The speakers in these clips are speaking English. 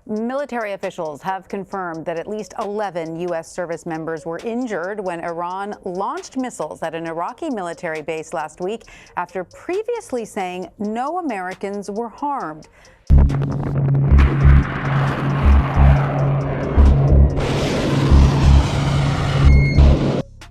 Military officials have confirmed that at least 11 U.S. service members were injured when Iran launched missiles at an Iraqi military base last week after previously saying no Americans were harmed.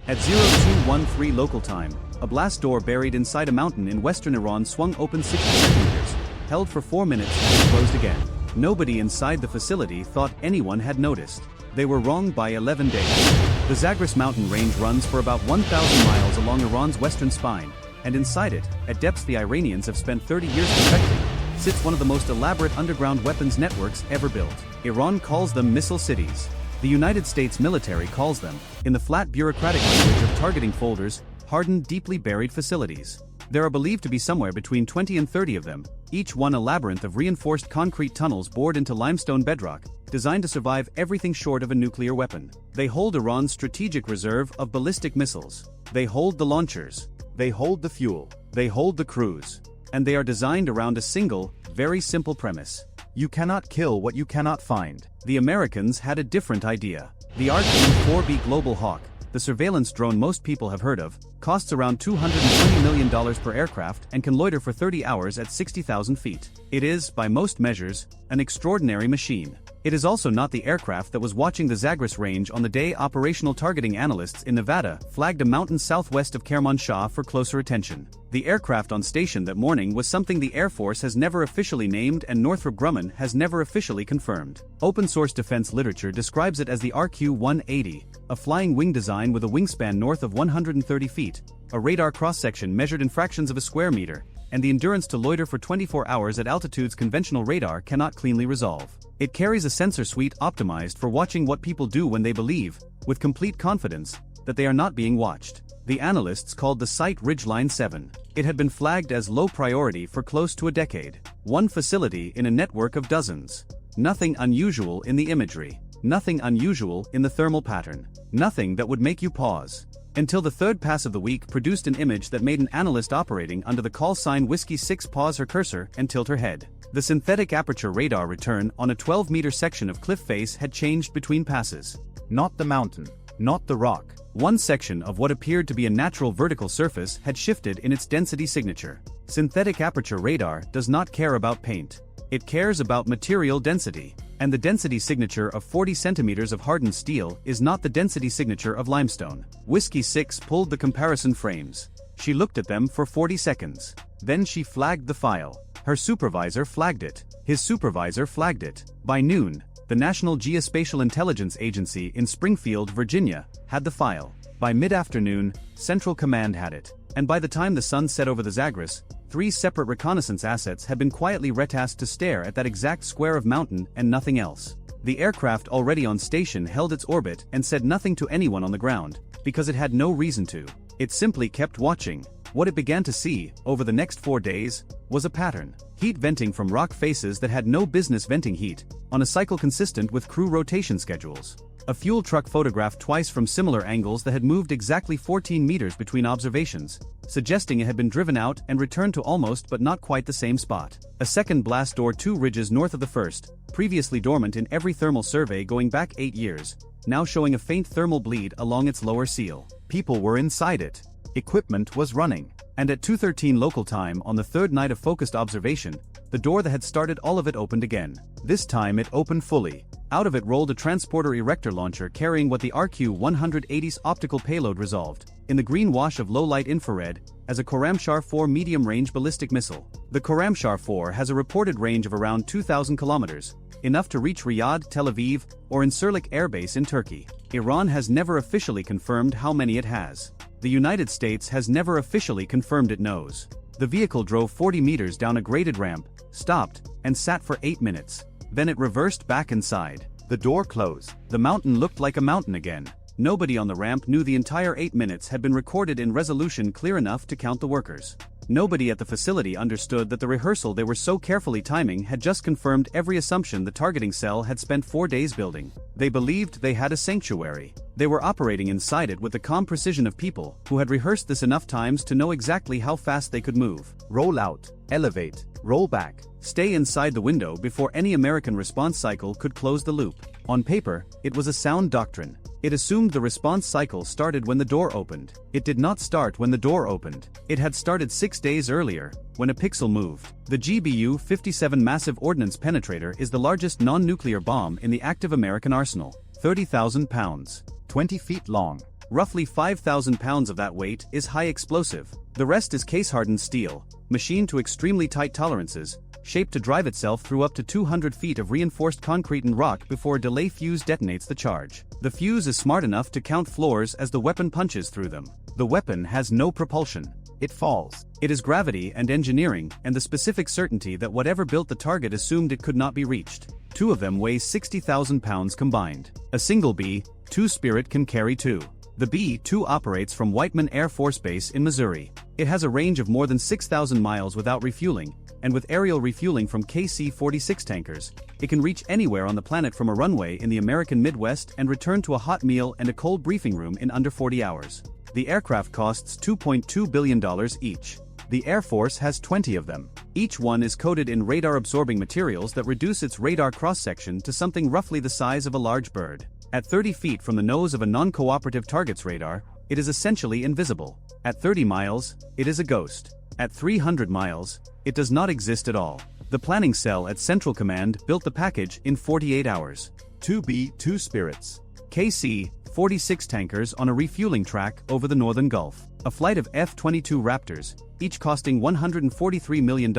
At 0213 local time, a blast door buried inside a mountain in western Iran swung open 60 centimeters, held for 4 minutes and closed again. Nobody inside the facility thought anyone had noticed. They were wrong by 11 days. The Zagros mountain range runs for about 1,000 miles along Iran's western spine, and inside it, at depths the Iranians have spent 30 years perfecting, sits one of the most elaborate underground weapons networks ever built. Iran calls them missile cities. The United States military calls them, in the flat bureaucratic language of targeting folders, hardened, deeply buried facilities. There are believed to be somewhere between 20 and 30 of them, each one a labyrinth of reinforced concrete tunnels bored into limestone bedrock, designed to survive everything short of a nuclear weapon. They hold Iran's strategic reserve of ballistic missiles. They hold the launchers. They hold the fuel. They hold the crews. And they are designed around a single, very simple premise. You cannot kill what you cannot find. The Americans had a different idea. The RQ-4B Global Hawk, the surveillance drone most people have heard of, costs around $220 million per aircraft and can loiter for 30 hours at 60,000 feet. It is, by most measures, an extraordinary machine. It is also not the aircraft that was watching the Zagros range on the day operational targeting analysts in Nevada flagged a mountain southwest of Khorramshahr for closer attention. The aircraft on station that morning was something the Air Force has never officially named and Northrop Grumman has never officially confirmed. Open-source defense literature describes it as the RQ-180, a flying wing design with a wingspan north of 130 feet, a radar cross-section measured in fractions of a square meter, and the endurance to loiter for 24 hours at altitudes conventional radar cannot cleanly resolve. It carries a sensor suite optimized for watching what people do when they believe, with complete confidence, that they are not being watched. The analysts called the site Ridgeline 7. It had been flagged as low priority for close to a decade. One facility in a network of dozens. Nothing unusual in the imagery. Nothing unusual in the thermal pattern. Nothing that would make you pause. Until the third pass of the week produced an image that made an analyst operating under the call sign Whiskey 6 pause her cursor and tilt her head. The synthetic aperture radar return on a 12-meter section of cliff face had changed between passes. Not the mountain. Not the rock. One section of what appeared to be a natural vertical surface had shifted in its density signature. Synthetic aperture radar does not care about paint. It cares about material density. And the density signature of 40 centimeters of hardened steel is not the density signature of limestone. Whiskey 6 pulled the comparison frames. She looked at them for 40 seconds. Then she flagged the file. Her supervisor flagged it. His supervisor flagged it. By noon, the National Geospatial Intelligence Agency in Springfield, Virginia, had the file. By mid-afternoon, Central Command had it. And by the time the sun set over the Zagros, 3 separate reconnaissance assets had been quietly retasked to stare at that exact square of mountain and nothing else. The aircraft already on station held its orbit and said nothing to anyone on the ground, because it had no reason to. It simply kept watching. What it began to see, over the next 4 days, was a pattern. Heat venting from rock faces that had no business venting heat, on a cycle consistent with crew rotation schedules. A fuel truck photographed twice from similar angles that had moved exactly 14 meters between observations, suggesting it had been driven out and returned to almost but not quite the same spot. A second blast door 2 ridges north of the first, previously dormant in every thermal survey going back 8 years, now showing a faint thermal bleed along its lower seal. People were inside it. Equipment was running. And at 2:13 local time on the third night of focused observation, the door that had started all of it opened again. This time it opened fully. Out of it rolled a transporter erector launcher carrying what the RQ-180's optical payload resolved, in the green wash of low-light infrared, as a Khorramshahr 4 medium-range ballistic missile. The Khorramshahr 4 has a reported range of around 2,000 kilometers, enough to reach Riyadh, Tel Aviv, or Incirlik Air Base in Turkey. Iran has never officially confirmed how many it has. The United States has never officially confirmed it knows. The vehicle drove 40 meters down a graded ramp, stopped, and sat for 8 minutes. Then it reversed back inside. The door closed. The mountain looked like a mountain again. Nobody on the ramp knew the entire 8 minutes had been recorded in resolution clear enough to count the workers. Nobody at the facility understood that the rehearsal they were so carefully timing had just confirmed every assumption the targeting cell had spent 4 days building. They believed they had a sanctuary. They were operating inside it with the calm precision of people who had rehearsed this enough times to know exactly how fast they could move. Roll out, elevate, roll back, stay inside the window before any American response cycle could close the loop. On paper, it was a sound doctrine. It assumed the response cycle started when the door opened. It did not start when the door opened. It had started 6 days earlier, when a pixel moved. The GBU-57 massive ordnance penetrator is the largest non-nuclear bomb in the active American arsenal. 30,000 pounds. 20 feet long. Roughly 5,000 pounds of that weight is high explosive. The rest is case-hardened steel, machined to extremely tight tolerances, shaped to drive itself through up to 200 feet of reinforced concrete and rock before a delay fuse detonates the charge. The fuse is smart enough to count floors as the weapon punches through them. The weapon has no propulsion. It falls. It is gravity and engineering and the specific certainty that whatever built the target assumed it could not be reached. 2 of them weigh 60,000 pounds combined. A single B-2 Spirit can carry 2. The B-2 operates from Whiteman Air Force Base in Missouri. It has a range of more than 6,000 miles without refueling, and with aerial refueling from KC-46 tankers, it can reach anywhere on the planet from a runway in the American Midwest and return to a hot meal and a cold briefing room in under 40 hours. The aircraft costs $2.2 billion each. The Air Force has 20 of them. Each one is coated in radar-absorbing materials that reduce its radar cross-section to something roughly the size of a large bird. At 30 feet from the nose of a non-cooperative target's radar, it is essentially invisible. At 30 miles, it is a ghost. At 300 miles, it does not exist at all. The planning cell at Central Command built the package in 48 hours. 2 B-2 Spirits. KC-46 tankers on a refueling track over the Northern Gulf. A flight of F-22 Raptors, each costing $143 million,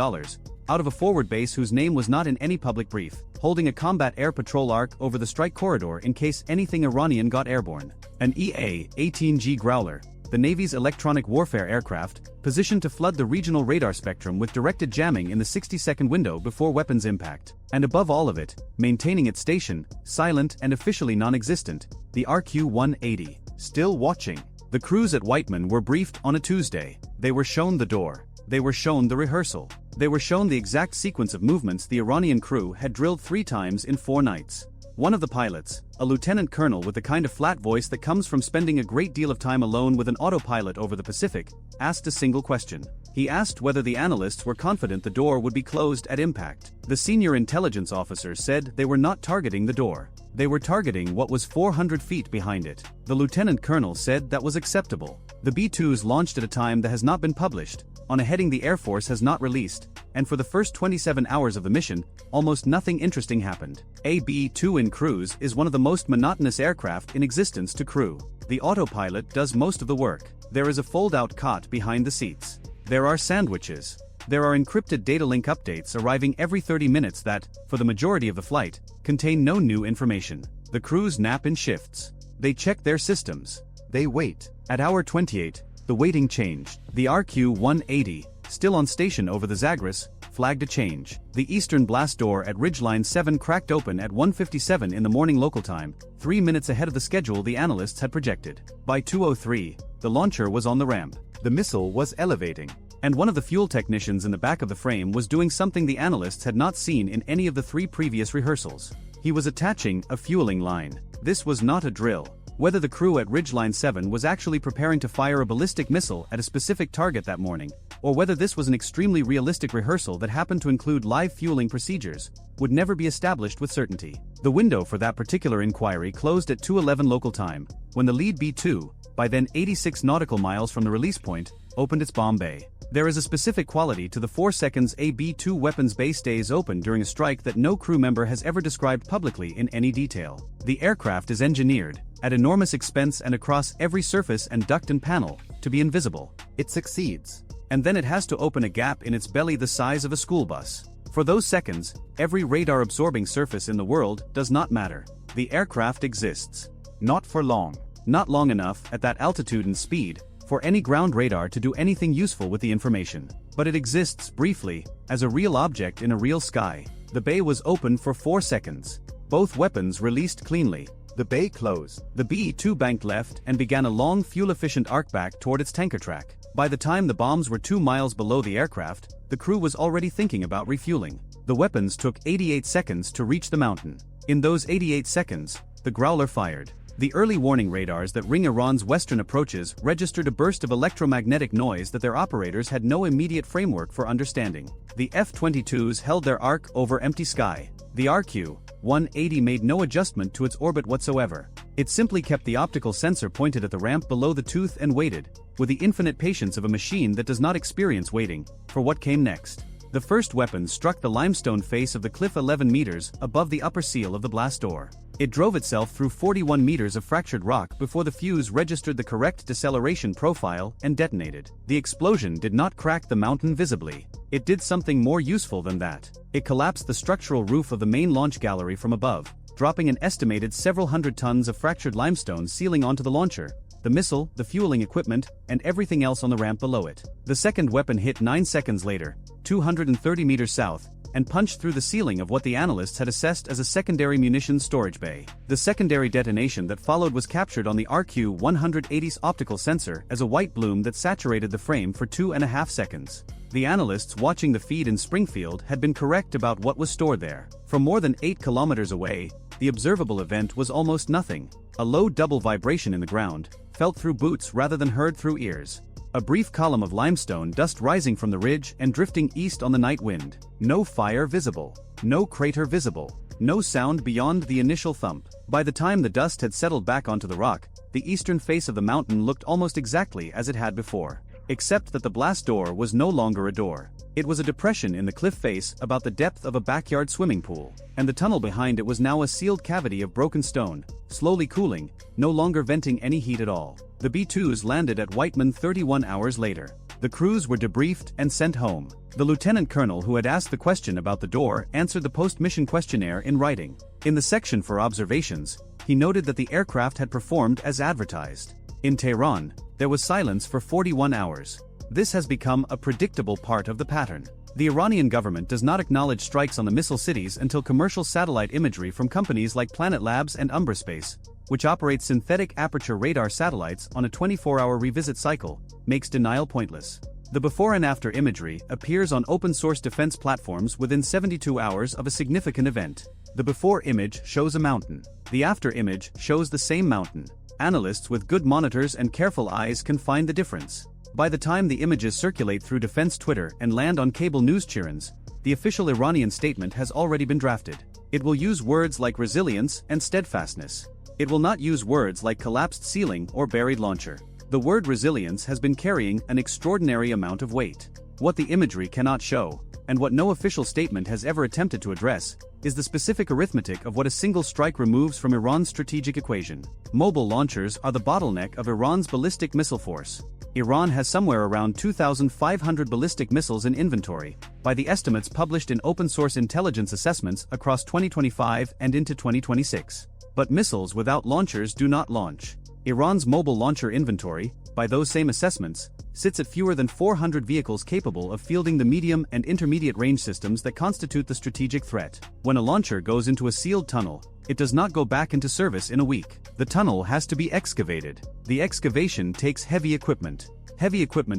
out of a forward base whose name was not in any public brief, holding a combat air patrol arc over the strike corridor in case anything Iranian got airborne. An EA-18G Growler, the Navy's electronic warfare aircraft, positioned to flood the regional radar spectrum with directed jamming in the 60-second window before weapons impact. And above all of it, maintaining its station, silent and officially non-existent, the RQ-180. Still watching. The crews at Whiteman were briefed on a Tuesday. They were shown the door. They were shown the rehearsal. They were shown the exact sequence of movements the Iranian crew had drilled 3 times in 4 nights. One of the pilots, a lieutenant colonel with the kind of flat voice that comes from spending a great deal of time alone with an autopilot over the Pacific, asked a single question. He asked whether the analysts were confident the door would be closed at impact. The senior intelligence officer said they were not targeting the door. They were targeting what was 400 feet behind it. The lieutenant colonel said that was acceptable. The B-2s launched at a time that has not been published, on a heading the Air Force has not released, and for the first 27 hours of the mission, almost nothing interesting happened. A B-2 in cruise is one of the most monotonous aircraft in existence to crew. The autopilot does most of the work. There is a fold-out cot behind the seats. There are sandwiches. There are encrypted data link updates arriving every 30 minutes that, for the majority of the flight, contain no new information. The crews nap in shifts. They check their systems. They wait. At hour 28, the waiting changed. The RQ-180, still on station over the Zagros, flagged a change. The eastern blast door at Ridgeline 7 cracked open at 1:57 in the morning local time, 3 minutes ahead of the schedule the analysts had projected. By 2:03, the launcher was on the ramp. The missile was elevating. And one of the fuel technicians in the back of the frame was doing something the analysts had not seen in any of the 3 previous rehearsals. He was attaching a fueling line. This was not a drill. Whether the crew at Ridgeline 7 was actually preparing to fire a ballistic missile at a specific target that morning, or whether this was an extremely realistic rehearsal that happened to include live fueling procedures, would never be established with certainty. The window for that particular inquiry closed at 2:11 local time, when the lead B-2, by then 86 nautical miles from the release point, opened its bomb bay. There is a specific quality to the 4 seconds a B-2 weapons bay stays open during a strike that no crew member has ever described publicly in any detail. The aircraft is engineered, at enormous expense and across every surface and duct and panel, to be invisible. It succeeds. And then it has to open a gap in its belly the size of a school bus. For those seconds, every radar-absorbing surface in the world does not matter. The aircraft exists. Not for long. Not long enough, at that altitude and speed, for any ground radar to do anything useful with the information. But it exists briefly, as a real object in a real sky. The bay was open for 4 seconds. Both weapons released cleanly. The bay closed. The B-2 banked left and began a long fuel-efficient arc back toward its tanker track. By the time the bombs were 2 miles below the aircraft, the crew was already thinking about refueling. The weapons took 88 seconds to reach the mountain. In those 88 seconds, the Growler fired. The early warning radars that ring Iran's western approaches registered a burst of electromagnetic noise that their operators had no immediate framework for understanding. The F-22s held their arc over empty sky. The RQ-180 made no adjustment to its orbit whatsoever. It simply kept the optical sensor pointed at the ramp below the tooth and waited, with the infinite patience of a machine that does not experience waiting, for what came next. The first weapon struck the limestone face of the cliff 11 meters above the upper seal of the blast door. It drove itself through 41 meters of fractured rock before the fuse registered the correct deceleration profile and detonated. The explosion did not crack the mountain visibly. It did something more useful than that. It collapsed the structural roof of the main launch gallery from above, dropping an estimated several hundred tons of fractured limestone sealing onto the launcher, the missile, the fueling equipment, and everything else on the ramp below it. The second weapon hit 9 seconds later, 230 meters south, and punched through the ceiling of what the analysts had assessed as a secondary munitions storage bay. The secondary detonation that followed was captured on the RQ-180's optical sensor as a white bloom that saturated the frame for 2.5 seconds. The analysts watching the feed in Springfield had been correct about what was stored there. From more than 8 kilometers away, the observable event was almost nothing. A low double vibration in the ground, felt through boots rather than heard through ears. A brief column of limestone dust rising from the ridge and drifting east on the night wind. No fire visible. No crater visible. No sound beyond the initial thump. By the time the dust had settled back onto the rock, the eastern face of the mountain looked almost exactly as it had before. Except that the blast door was no longer a door. It was a depression in the cliff face about the depth of a backyard swimming pool, and the tunnel behind it was now a sealed cavity of broken stone, slowly cooling, no longer venting any heat at all. The B-2s landed at Whiteman 31 hours later. The crews were debriefed and sent home. The lieutenant colonel who had asked the question about the door answered the post-mission questionnaire in writing. In the section for observations, he noted that the aircraft had performed as advertised. In Tehran, there was silence for 41 hours. This has become a predictable part of the pattern. The Iranian government does not acknowledge strikes on the missile cities until commercial satellite imagery from companies like Planet Labs and Umbra Space, which operates synthetic aperture radar satellites on a 24-hour revisit cycle, makes denial pointless. The before and after imagery appears on open-source defense platforms within 72 hours of a significant event. The before image shows a mountain. The after image shows the same mountain. Analysts with good monitors and careful eyes can find the difference. By the time the images circulate through defense Twitter and land on cable news channels, the official Iranian statement has already been drafted. It will use words like resilience and steadfastness. It will not use words like collapsed ceiling or buried launcher. The word resilience has been carrying an extraordinary amount of weight. What the imagery cannot show, and what no official statement has ever attempted to address, is the specific arithmetic of what a single strike removes from Iran's strategic equation. Mobile launchers are the bottleneck of Iran's ballistic missile force. Iran has somewhere around 2,500 ballistic missiles in inventory, by the estimates published in open-source intelligence assessments across 2025 and into 2026. But missiles without launchers do not launch. Iran's mobile launcher inventory, by those same assessments, sits at fewer than 400 vehicles capable of fielding the medium and intermediate range systems that constitute the strategic threat. When a launcher goes into a sealed tunnel, it does not go back into service in a week. The tunnel has to be excavated. The excavation takes heavy equipment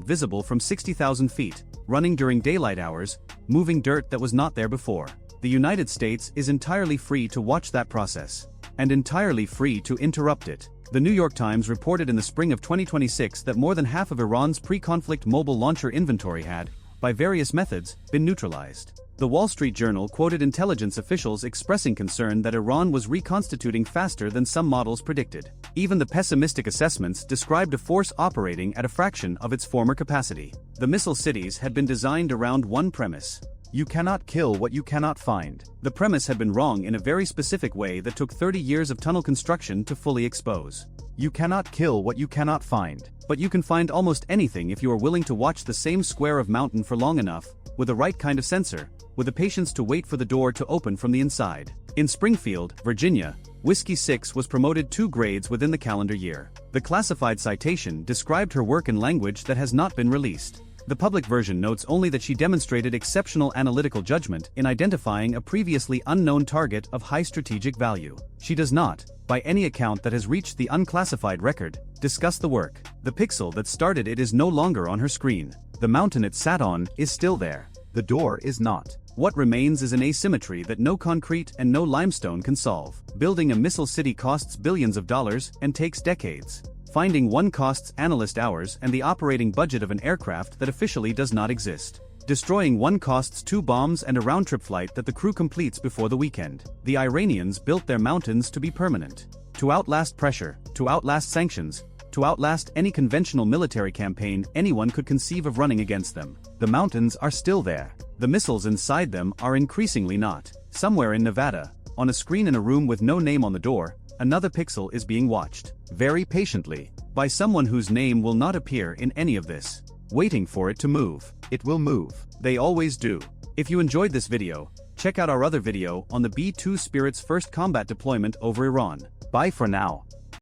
visible from 60,000 feet, running during daylight hours, moving dirt that was not there before. The United States is entirely free to watch that process, and entirely free to interrupt it. The New York Times reported in the spring of 2026 that more than half of Iran's pre-conflict mobile launcher inventory had, by various methods, been neutralized. The Wall Street Journal quoted intelligence officials expressing concern that Iran was reconstituting faster than some models predicted. Even the pessimistic assessments described a force operating at a fraction of its former capacity. The missile cities had been designed around one premise: you cannot kill what you cannot find. The premise had been wrong in a very specific way that took 30 years of tunnel construction to fully expose. You cannot kill what you cannot find. But you can find almost anything if you are willing to watch the same square of mountain for long enough, with the right kind of sensor, with the patience to wait for the door to open from the inside. In Springfield, Virginia, Whiskey 6 was promoted 2 grades within the calendar year. The classified citation described her work in language that has not been released. The public version notes only that she demonstrated exceptional analytical judgment in identifying a previously unknown target of high strategic value. She does not, by any account that has reached the unclassified record, discuss the work. The pixel that started it is no longer on her screen. The mountain it sat on is still there. The door is not. What remains is an asymmetry that no concrete and no limestone can solve. Building a missile city costs billions of dollars and takes decades. Finding one costs analyst hours and the operating budget of an aircraft that officially does not exist. Destroying one costs 2 bombs and a round-trip flight that the crew completes before the weekend. The Iranians built their mountains to be permanent. To outlast pressure, to outlast sanctions, to outlast any conventional military campaign anyone could conceive of running against them. The mountains are still there. The missiles inside them are increasingly not. Somewhere in Nevada, on a screen in a room with no name on the door, another pixel is being watched, very patiently, by someone whose name will not appear in any of this. Waiting for it to move. It will move. They always do. If you enjoyed this video, check out our other video on the B-2 Spirit's first combat deployment over Iran. Bye for now.